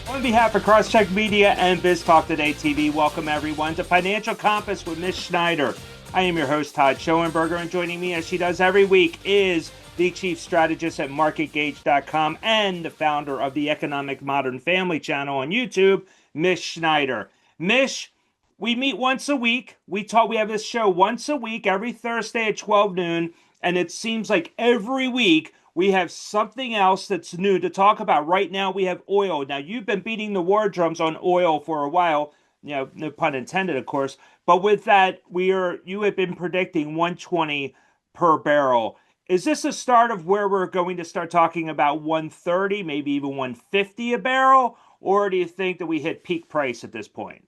On behalf of Crosscheck Media and BizTalk Today TV, welcome everyone to Financial Compass with Mish Schneider. I am your host, Todd Schoenberger, and joining me as she does every week is the chief strategist at MarketGauge.com and the founder of the Economic Modern Family channel on YouTube, Mish Schneider. Mish, we meet once a week. We have this show once a week, every Thursday at 12 noon, and it seems like every week we have something else that's new to talk about. Right now, we have oil. Now, you've been beating the war drums on oil for a while, no pun intended, of course. But with that, you have been predicting 120 per barrel. Is this the start of where we're going to start talking about 130, maybe even 150 a barrel? Or do you think that we hit peak price at this point?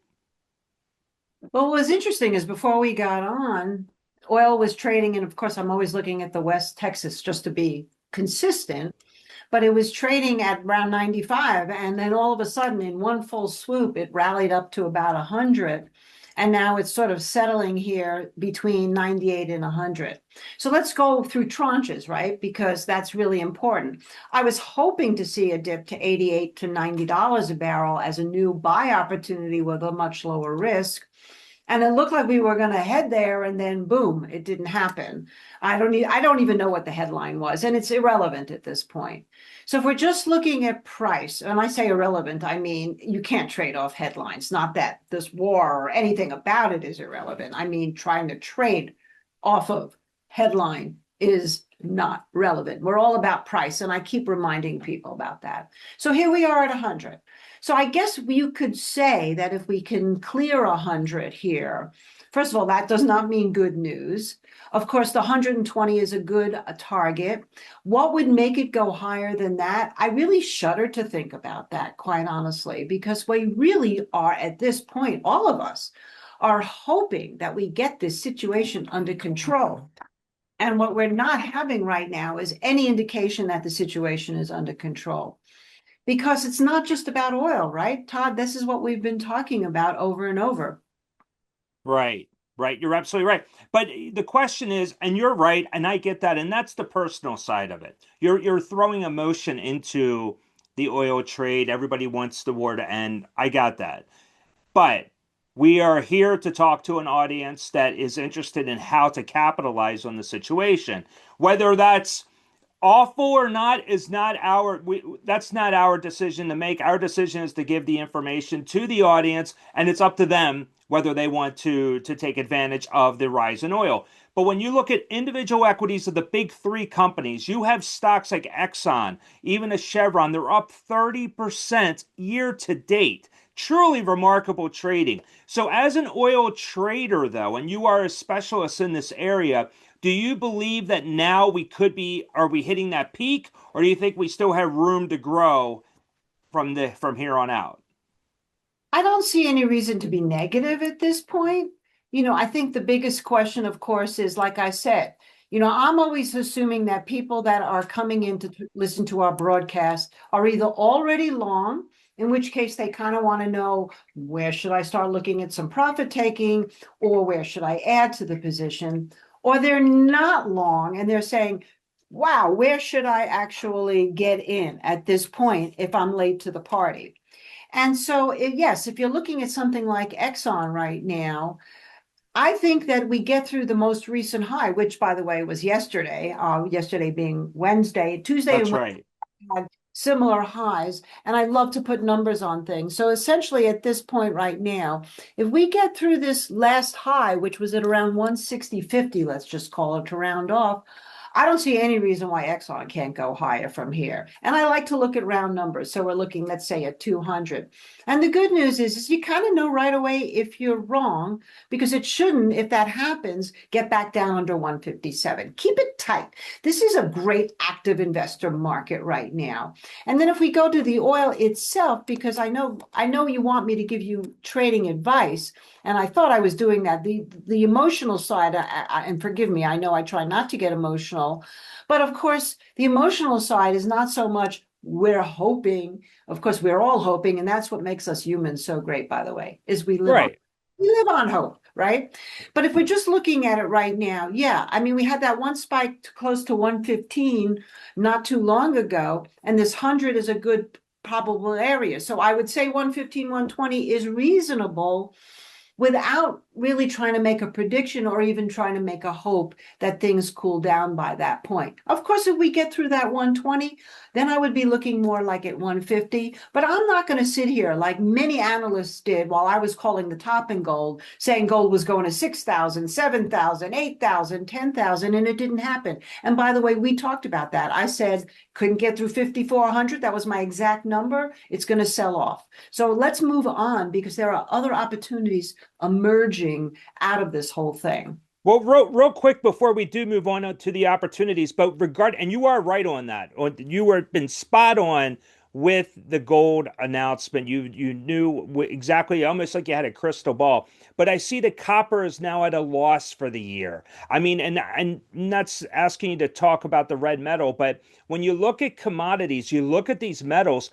Well, what was interesting is before we got on, oil was trading, and of course, I'm always looking at the West Texas just to be consistent, but it was trading at around 95. And then all of a sudden, in one full swoop, it rallied up to about 100. And now it's sort of settling here between 98 and 100. So let's go through tranches, right? Because that's really important. I was hoping to see a dip to 88 to $90 a barrel as a new buy opportunity with a much lower risk. And it looked like we were going to head there, and then boom, it didn't happen. I don't even know what the headline was, and it's irrelevant at this point. So if we're just looking at price, and I say irrelevant, I mean you can't trade off headlines. Not that this war or anything about it is irrelevant. I mean trying to trade off of headline is not relevant. We're all about price, and I keep reminding people about that. So here we are at 100. So I guess you could say that if we can clear 100 here, first of all, that does not mean good news. Of course, the 120 is a good target. What would make it go higher than that? I really shudder to think about that, quite honestly, because we really are at this point, all of us are hoping that we get this situation under control. And what we're not having right now is any indication that the situation is under control. Because it's not just about oil, right, Todd? This is what we've been talking about over and over. Right, right. You're absolutely right. But the question is, and you're right, and I get that, and that's the personal side of it. You're throwing emotion into the oil trade. Everybody wants the war to end. I got that. But we are here to talk to an audience that is interested in how to capitalize on the situation. Whether that's awful or not is not that's not our decision to make. Our decision is to give the information to the audience, and it's up to them whether they want to take advantage of the rise in oil. But when you look at individual equities of the big three companies, you have stocks like Exxon, even a Chevron, they're up 30% year to date. Truly remarkable trading. So as an oil trader, though, and you are a specialist in this area, do you believe that now are we hitting that peak, or do you think we still have room to grow from here on out? I don't see any reason to be negative at this point. I think the biggest question, of course, is like I said, I'm always assuming that people that are coming in to listen to our broadcast are either already long, in which case they kind of want to know where should I start looking at some profit taking, or where should I add to the position, or they're not long and they're saying, wow, where should I actually get in at this point if I'm late to the party? And so, yes, if you're looking at something like Exxon right now, I think that we get through the most recent high, which, by the way, was yesterday being Wednesday. Tuesday That's and Wednesday right. had similar highs, and I love to put numbers on things. So essentially, at this point right now, if we get through this last high, which was at around 160.50, let's just call it to round off, I don't see any reason why Exxon can't go higher from here. And I like to look at round numbers. So we're looking, let's say, at 200. And the good news is you kind of know right away if you're wrong, because it shouldn't, if that happens, get back down under 157. Keep it tight. This is a great active investor market right now. And then if we go to the oil itself, because I know you want me to give you trading advice, and I thought I was doing that. The emotional side, and forgive me, I know I try not to get emotional, but of course, the emotional side is not so much we're hoping. Of course, we're all hoping, and that's what makes us humans so great, by the way, is Right. we live on hope, right? But if we're just looking at it right now, yeah, I mean, we had that one spike close to 115 not too long ago, and this 100 is a good probable areas. So I would say 115, 120 is reasonable without really trying to make a prediction or even trying to make a hope that things cool down by that point. Of course, if we get through that 120, then I would be looking more like at 150. But I'm not going to sit here like many analysts did while I was calling the top in gold, saying gold was going to 6,000, 7,000, 8,000, 10,000, and it didn't happen. And by the way, we talked about that. I said couldn't get through 5,400. That was my exact number. It's going to sell off. So let's move on because there are other opportunities emerging out of this whole thing. Well, real quick before we do move on to the opportunities, but and you are right on that. You were been spot on with the gold announcement. You knew exactly, almost like you had a crystal ball. But I see that copper is now at a loss for the year. I mean, and I'm not asking you to talk about the red metal, but when you look at commodities, you look at these metals,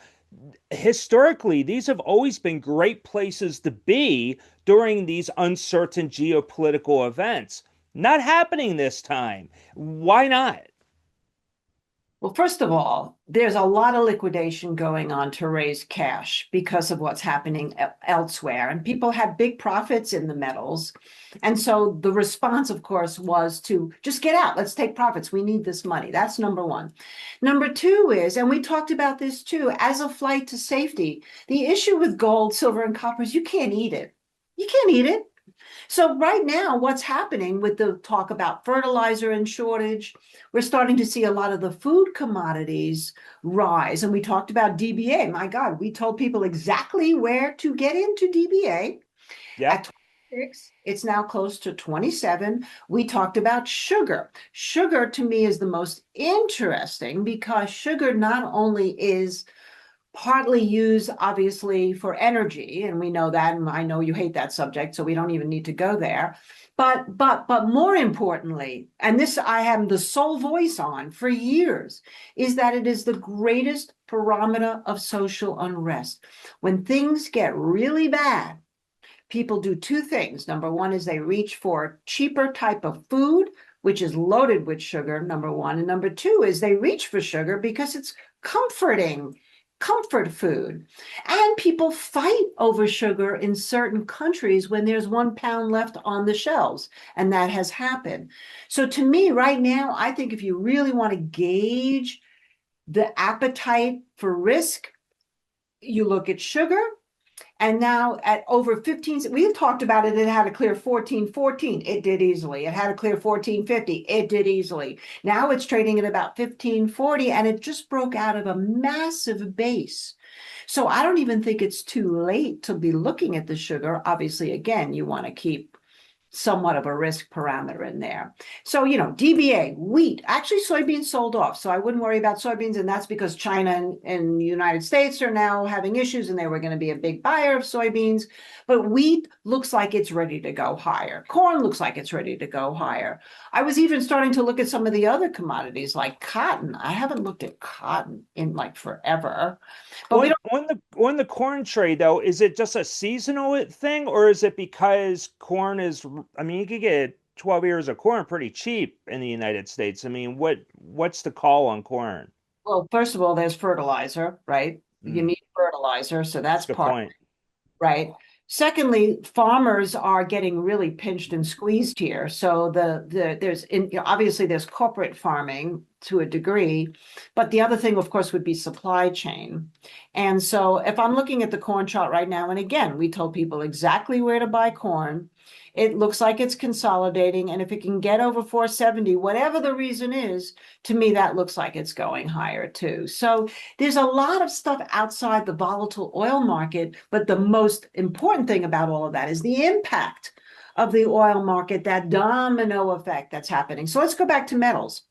historically, these have always been great places to be during these uncertain geopolitical events. Not happening this time. Why not? Well, first of all, there's a lot of liquidation going on to raise cash because of what's happening elsewhere. And people had big profits in the metals. And so the response, of course, was to just get out. Let's take profits. We need this money. That's number one. Number two is, and we talked about this too, as a flight to safety, the issue with gold, silver, and copper is you can't eat it. You can't eat it. So right now, what's happening with the talk about fertilizer and shortage, we're starting to see a lot of the food commodities rise. And we talked about DBA. My God, we told people exactly where to get into DBA. Yeah. At 26, it's now close to 27. We talked about sugar. Sugar to me is the most interesting because sugar not only is partly used obviously for energy, and we know that, and I know you hate that subject, so we don't even need to go there. But more importantly, and this I have the sole voice on for years, is that it is the greatest barometer of social unrest. When things get really bad, people do two things. Number one is they reach for cheaper type of food, which is loaded with sugar, number one. And number two is they reach for sugar because it's comforting. Comfort food. And people fight over sugar in certain countries when there's 1 pound left on the shelves. And that has happened. So to me, right now, I think if you really want to gauge the appetite for risk, you look at sugar. And now at over 15, we've talked about it, it had to clear 14.14. It did easily. It had to clear 14.50. It did easily. Now it's trading at about 15.40, and it just broke out of a massive base. So I don't even think it's too late to be looking at the sugar. Obviously, again, you want to keep somewhat of a risk parameter in there. So, DBA, wheat, actually soybeans sold off. So I wouldn't worry about soybeans. And that's because China and the United States are now having issues and they were going to be a big buyer of soybeans. But wheat looks like it's ready to go higher. Corn looks like it's ready to go higher. I was even starting to look at some of the other commodities like cotton. I haven't looked at cotton in like forever. But on the corn trade though, is it just a seasonal thing, or is it because corn is? I mean, you could get 12 ears of corn pretty cheap in the United States. I mean, what's the call on corn? Well, first of all, there's fertilizer, right? You Mm, need fertilizer, so that's that's a good part, point. right? Secondly, farmers are getting really pinched and squeezed here. So obviously there's corporate farming to a degree, but the other thing, of course, would be supply chain. And so if I'm looking at the corn chart right now, and again, we told people exactly where to buy corn. It looks like it's consolidating, and if it can get over 470, whatever the reason is, to me that looks like it's going higher too. So there's a lot of stuff outside the volatile oil market, but the most important thing about all of that is the impact of the oil market, that domino effect that's happening. So let's go back to metals.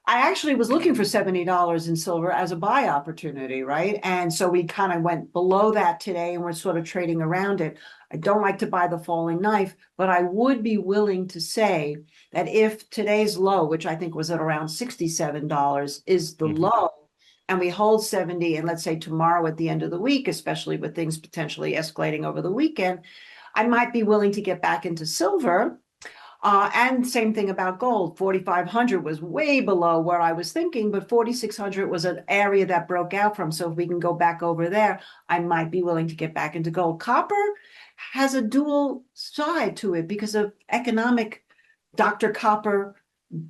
I actually was looking for $70 in silver as a buy opportunity, right? And so we kind of went below that today and we're sort of trading around it. I don't like to buy the falling knife, but I would be willing to say that if today's low, which I think was at around $67, is the Mhm. low, and we hold 70, and let's say tomorrow at the end of the week, especially with things potentially escalating over the weekend, I might be willing to get back into silver. And same thing about gold. 4,500 was way below where I was thinking, but 4,600 was an area that broke out from. So if we can go back over there, I might be willing to get back into gold. Copper has a dual side to it because of economic. Dr. Copper,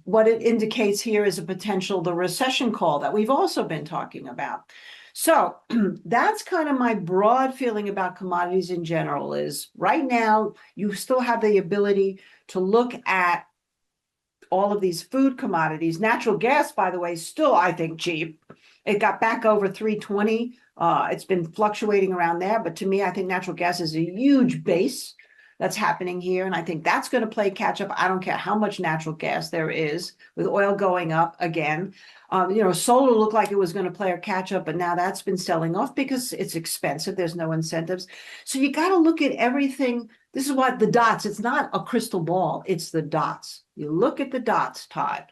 what it indicates here is a potential, the recession call that we've also been talking about. So that's kind of my broad feeling about commodities in general is right now, you still have the ability to look at all of these food commodities. Natural gas, by the way, is still, I think, cheap. It got back over 320. It's been fluctuating around there, but to me, I think natural gas is a huge base that's happening here. And I think that's going to play catch up. I don't care how much natural gas there is with oil going up again. Solar looked like it was going to play a catch up, but now that's been selling off because it's expensive. There's no incentives. So you got to look at everything. This is what the dots, it's not a crystal ball, it's the dots. You look at the dots, Todd.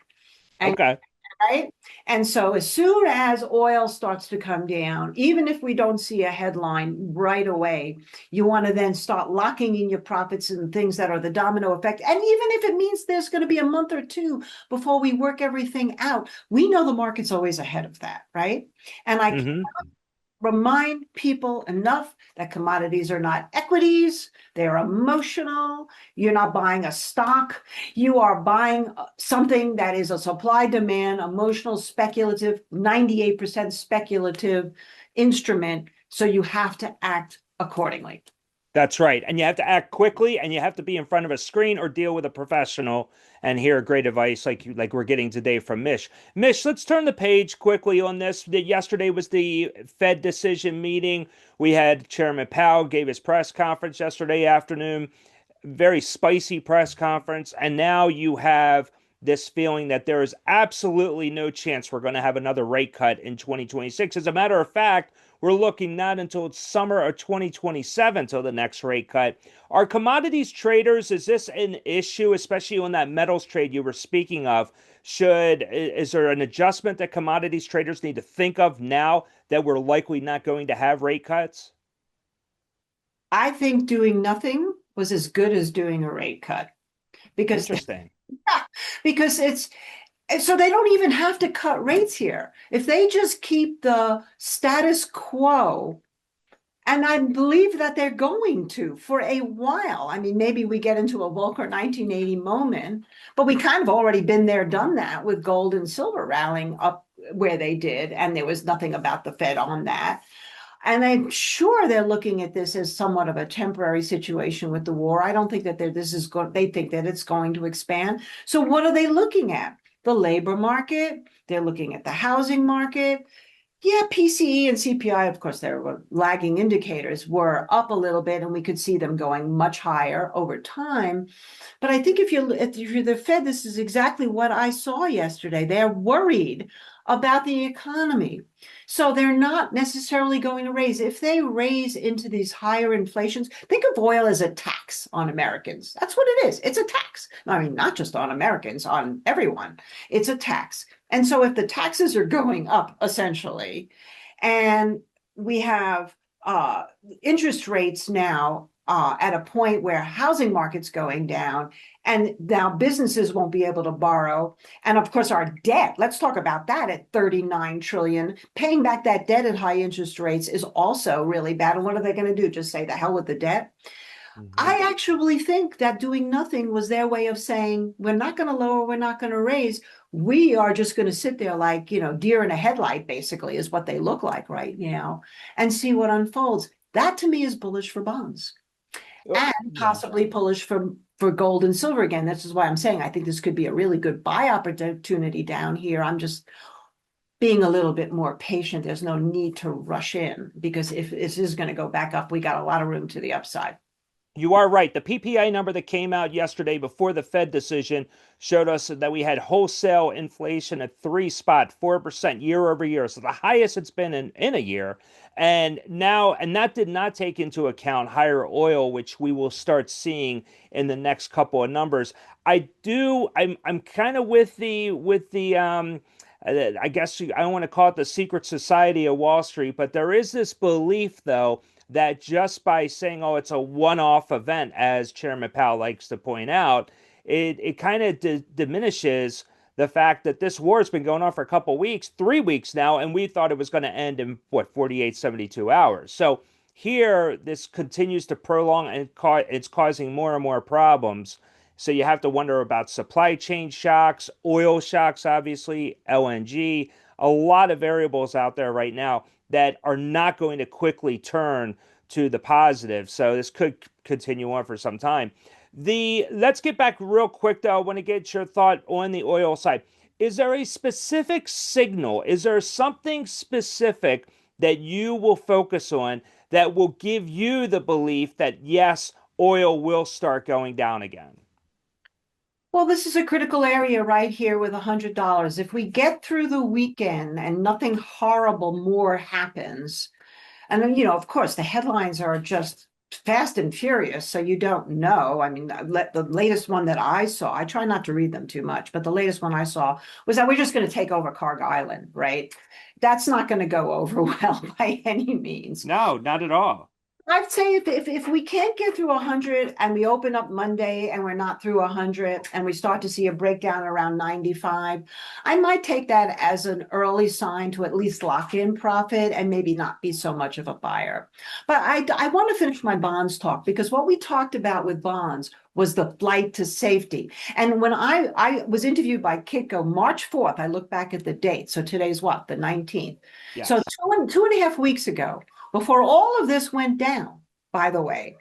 And Okay. right? And so as soon as oil starts to come down, even if we don't see a headline right away, you want to then start locking in your profits and things that are the domino effect. And even if it means there's going to be a month or two before we work everything out, we know the market's always ahead of that, right? And I Hmm. remind people enough that commodities are not equities, they're emotional. You're not buying a stock, you are buying something that is a supply demand, emotional, speculative, 98% speculative instrument. So you have to act accordingly. That's right. And you have to act quickly and you have to be in front of a screen or deal with a professional and hear great advice like we're getting today from Mish. Mish, let's turn the page quickly on this. Yesterday was the Fed decision meeting. We had Chairman Powell gave his press conference yesterday afternoon, very spicy press conference, and now you have this feeling that there is absolutely no chance we're going to have another rate cut in 2026. As a matter of fact, we're looking not until summer of 2027 till the next rate cut. Are commodities traders, is this an issue, especially on that metals trade you were speaking of? Is there an adjustment that commodities traders need to think of now that we're likely not going to have rate cuts? I think doing nothing was as good as doing a rate cut because Interesting. because it's and so they don't even have to cut rates here. If they just keep the status quo, and I believe that they're going to for a while. I mean, maybe we get into a Volcker 1980 moment, but we kind of already been there, done that with gold and silver rallying up where they did, and there was nothing about the Fed on that. And I'm sure they're looking at this as somewhat of a temporary situation with the war. I don't think that they think that it's going to expand. So what are they looking at? The labor market. They're looking at the housing market. Yeah, PCE and CPI, of course, they're lagging indicators, were up a little bit, and we could see them going much higher over time. But I think if you're the Fed, this is exactly what I saw yesterday. They're worried about the economy. So they're not necessarily going to raise. If they raise into these higher inflations, think of oil as a tax on Americans. That's what it is. It's a tax. I mean, not just on Americans, on everyone. It's a tax. And so if the taxes are going up, essentially, and we have interest rates now at a point where housing market's going down, and now businesses won't be able to borrow. And of course, our debt, let's talk about that at 39 trillion. Paying back that debt at high interest rates is also really bad. And what are they going to do? Just say the hell with the debt? Mhm. I actually think that doing nothing was their way of saying, we're not going to lower, we're not going to raise. We are just going to sit there like, deer in a headlight, basically, is what they look like right now, and see what unfolds. That to me is bullish for bonds Oh, and yeah. possibly bullish for gold and silver again. This is why I'm saying I think this could be a really good buy opportunity down here. I'm just being a little bit more patient. There's no need to rush in because if this is going to go back up, we got a lot of room to the upside. You are right. The PPI number that came out yesterday before the Fed decision showed us that we had wholesale inflation at 4% year over year. So the highest it's been in a year. And that did not take into account higher oil, which we will start seeing in the next couple of numbers. I'm kind of I guess I don't want to call it the secret society of Wall Street, but there is this belief though that just by saying, oh, it's a one off event, as Chairman Powell likes to point out, it kind of diminishes the fact that this war has been going on for a couple weeks, 3 weeks now, and we thought it was going to end in what, 48, 72 hours. So here, this continues to prolong and it's causing more and more problems. So you have to wonder about supply chain shocks, oil shocks, obviously, LNG, a lot of variables out there right now that are not going to quickly turn to the positive. So this could continue on for some time. Let's get back real quick though. I want to get your thought on the oil side. Is there a specific signal? Is there something specific that you will focus on that will give you the belief that yes, oil will start going down again? Well, this is a critical area right here with $100. If we get through the weekend and nothing horrible more happens, and then, of course, the headlines are just fast and furious, so you don't know. I mean, the latest one that I saw, I try not to read them too much, but the latest one I saw was that we're just going to take over Carg Island, right? That's not going to go over well by any means. No, not at all. I'd say if we can't get through 100 and we open up Monday and we're not through 100 and we start to see a breakdown around 95, I might take that as an early sign to at least lock in profit and maybe not be so much of a buyer. But I want to finish my bonds talk, because what we talked about with bonds was the flight to safety. And when I was interviewed by Kitco March 4th, I look back at the date. So today's what, the 19th. Yes. So two and a half weeks ago, before all of this went down, by the way,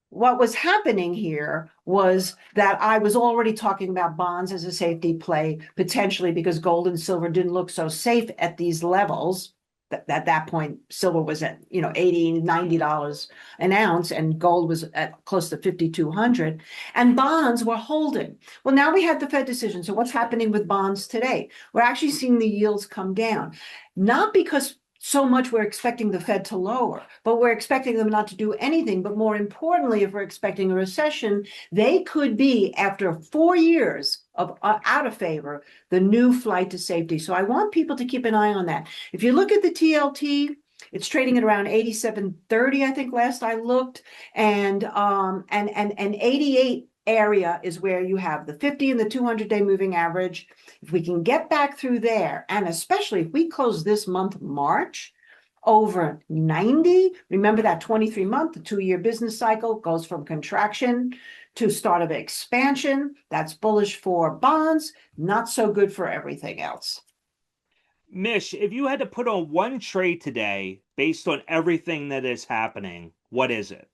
what was happening here was that I was already talking about bonds as a safety play, potentially because gold and silver didn't look so safe at these levels. At that point, silver was at, $80, $90 an ounce, and gold was at close to 5,200, and bonds were holding. Well, now we had the Fed decision. So what's happening with bonds today? We're actually seeing the yields come down, not because so much we're expecting the Fed to lower, but we're expecting them not to do anything. But more importantly, if we're expecting a recession, they could be, after 4 years of out of favor, the new flight to safety. So I want people to keep an eye on that. If you look at the TLT, it's trading at around 87.30, I think last I looked, and 88 area is where you have the 50 and the 200-day moving average. If we can get back through there, and especially if we close this month, March, over 90, remember that 23-month, the 2-year business cycle goes from contraction to start of expansion. That's bullish for bonds, not so good for everything else. Mish, if you had to put on one trade today based on everything that is happening, what is it?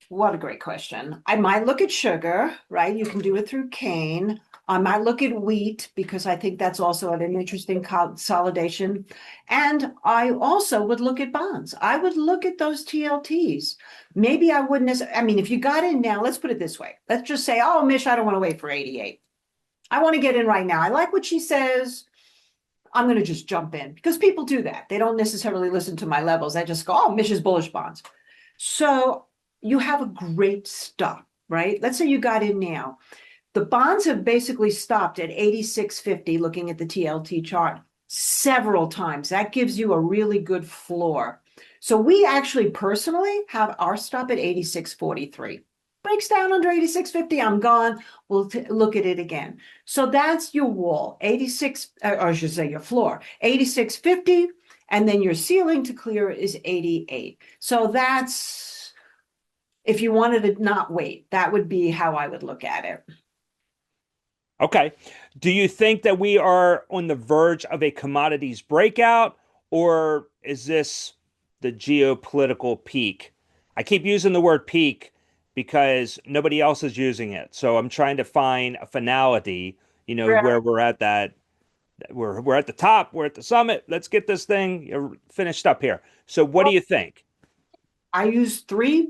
What a great question. I might look at sugar, right? You can do it through cane. I might look at wheat, because I think that's also an interesting consolidation. And I also would look at bonds. I would look at those TLTs. Maybe I wouldn't, I mean, if you got in now, let's put it this way. Let's just say, oh, Mish, I don't want to wait for 88. I want to get in right now. I like what she says. I'm going to just jump in, because people do that. They don't necessarily listen to my levels. They just go, oh, Mish is bullish bonds. So you have a great stop, right? Let's say you got in now. The bonds have basically stopped at 86.50, looking at the TLT chart, several times. That gives you a really good floor. So we actually personally have our stop at 86.43. Breaks down under 86.50, I'm gone. We'll look at it again. So that's your wall, 86, or I should say your floor, 86.50, and then your ceiling to clear is 88. So that's, if you wanted to not wait, that would be how I would look at it. Okay. Do you think that we are on the verge of a commodities breakout, or is this the geopolitical peak? I keep using the word peak because nobody else is using it. So I'm trying to find a finality, where we're at that. We're at the top, we're at the summit. Let's get this thing finished up here. So what do you think? I use three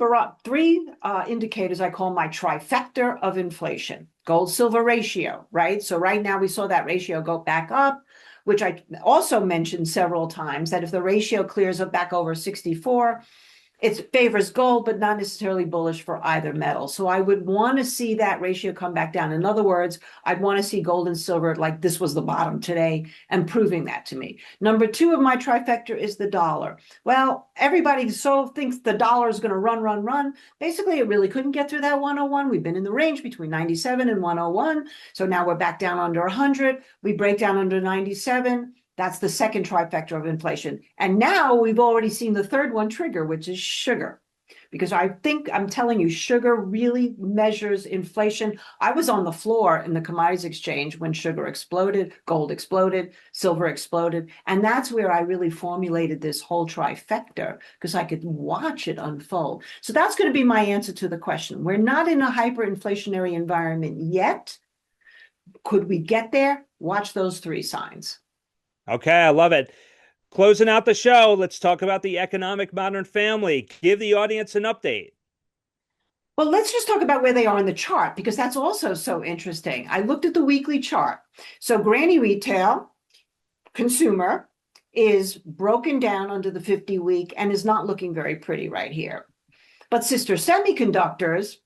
indicators I call my trifecta of inflation. Gold silver ratio, right? So right now we saw that ratio go back up, which I also mentioned several times, that if the ratio clears up back over 64, it favors gold, but not necessarily bullish for either metal. So I would want to see that ratio come back down. In other words, I'd want to see gold and silver like this was the bottom today and proving that to me. Number two of my trifecta is the dollar. Well, everybody so thinks the dollar is going to run. Basically, it really couldn't get through that 101. We've been in the range between 97 and 101. So now we're back down under 100. We break down under 97. That's the second trifecta of inflation. And now we've already seen the third one trigger, which is sugar. Because I think I'm telling you, sugar really measures inflation. I was on the floor in the commodities exchange when sugar exploded, gold exploded, silver exploded. And that's where I really formulated this whole trifecta because I could watch it unfold. So that's going to be my answer to the question. We're not in a hyperinflationary environment yet. Could we get there? Watch those three signs. Okay, I love it. Closing out the show, let's talk about the economic modern family. Give the audience an update. Well, let's just talk about where they are in the chart because that's also so interesting. I looked at the weekly chart. So granny retail, consumer, is broken down under the 50-week and is not looking very pretty right here. But sister semiconductors,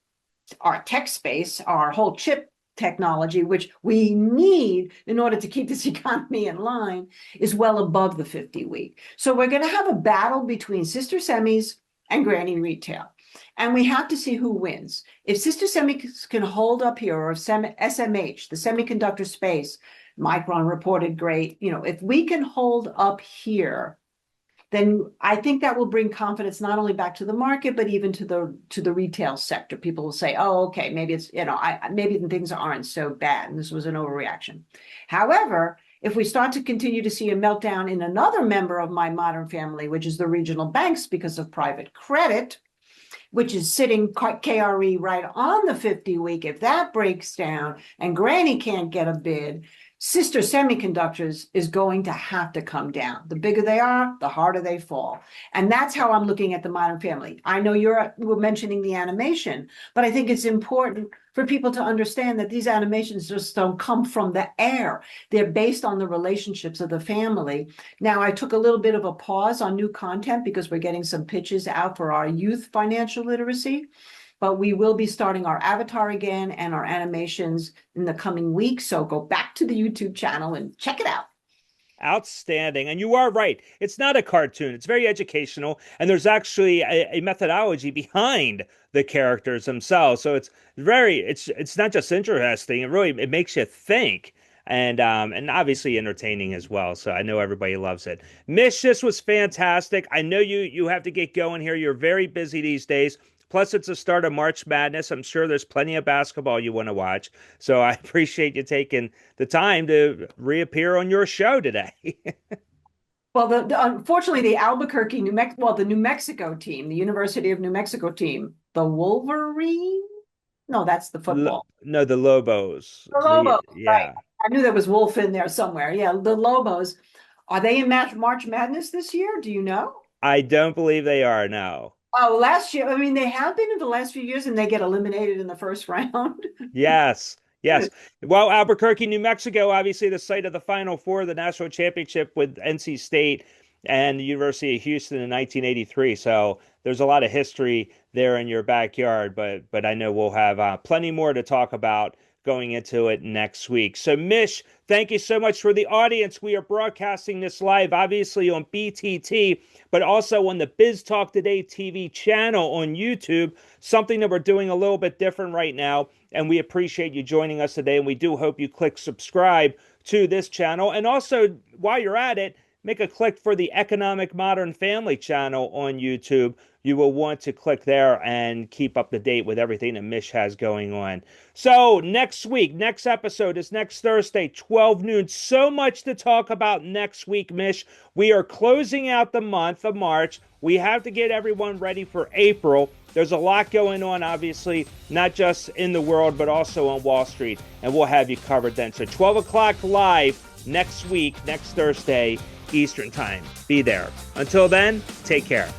our tech space, our whole chip technology, which we need in order to keep this economy in line, is well above the 50-week. So we're going to have a battle between sister semis and granny retail. And we have to see who wins. If sister semis can hold up here, or if SMH, the semiconductor space, Micron reported great, if we can hold up here, then I think that will bring confidence not only back to the market, but even to the retail sector. People will say, oh, okay, maybe it's, maybe things aren't so bad. And this was an overreaction. However, if we start to continue to see a meltdown in another member of my modern family, which is the regional banks because of private credit, which is sitting KRE right on the 50-week, if that breaks down and granny can't get a bid, sister semiconductors is going to have to come down. The bigger they are, the harder they fall. And that's how I'm looking at the modern family. I know you were mentioning the animation, but I think it's important for people to understand that these animations just don't come from the air. They're based on the relationships of the family. Now, I took a little bit of a pause on new content because we're getting some pitches out for our youth financial literacy. But we will be starting our avatar again and our animations in the coming weeks. So go back to the YouTube channel and check it out. Outstanding. And you are right. It's not a cartoon. It's very educational. And there's actually a methodology behind the characters themselves. So it's not just interesting. It makes you think. And obviously entertaining as well. So I know everybody loves it. Mish, this was fantastic. I know you have to get going here. You're very busy these days. Plus, it's the start of March Madness. I'm sure there's plenty of basketball you want to watch. So I appreciate you taking the time to reappear on your show today. Well, unfortunately, the Albuquerque, the New Mexico team, the University of New Mexico team, the Wolverine? No, that's the football. No, the Lobos. The Lobos, right. Yeah. I knew there was Wolf in there somewhere. Yeah, the Lobos. Are they in March Madness this year? Do you know? I don't believe they are, no. Oh, last year, they have been in the last few years and they get eliminated in the first round. Yes. Yes. Well, Albuquerque, New Mexico, obviously the site of the Final Four of the national championship with NC State and the University of Houston in 1983. So there's a lot of history there in your backyard, but I know we'll have plenty more to talk about going into it next week. So, Mish, thank you so much for the audience. We are broadcasting this live, obviously on BTT, but also on the Biz Talk Today TV channel on YouTube, something that we're doing a little bit different right now. And we appreciate you joining us today. And we do hope you click subscribe to this channel. And also, while you're at it, make a click for the Economic Modern Family channel on YouTube. You will want to click there and keep up to date with everything that Mish has going on. So next week, next episode is next Thursday, 12 noon. So much to talk about next week, Mish. We are closing out the month of March. We have to get everyone ready for April. There's a lot going on, obviously, not just in the world, but also on Wall Street. And we'll have you covered then. So 12 o'clock live next week, next Thursday, Eastern Time. Be there. Until then, take care.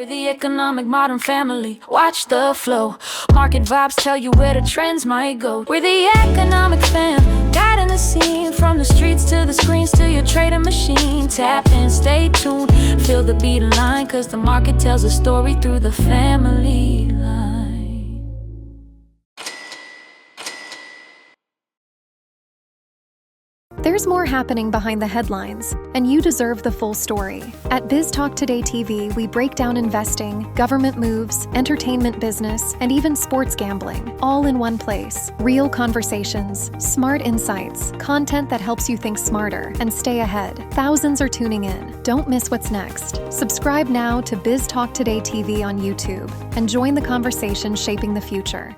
We're the economic modern family. Watch the flow. Market vibes tell you where the trends might go. We're the economic fam, guiding the scene. From the streets to the screens to your trading machine. Tap in, stay tuned. Feel the beat line, cause the market tells a story through the family line. There's more happening behind the headlines, and you deserve the full story. At Biz Talk Today TV, we break down investing, government moves, entertainment business, and even sports gambling, all in one place. Real conversations, smart insights, content that helps you think smarter and stay ahead. Thousands are tuning in. Don't miss what's next. Subscribe now to Biz Talk Today TV on YouTube and join the conversation shaping the future.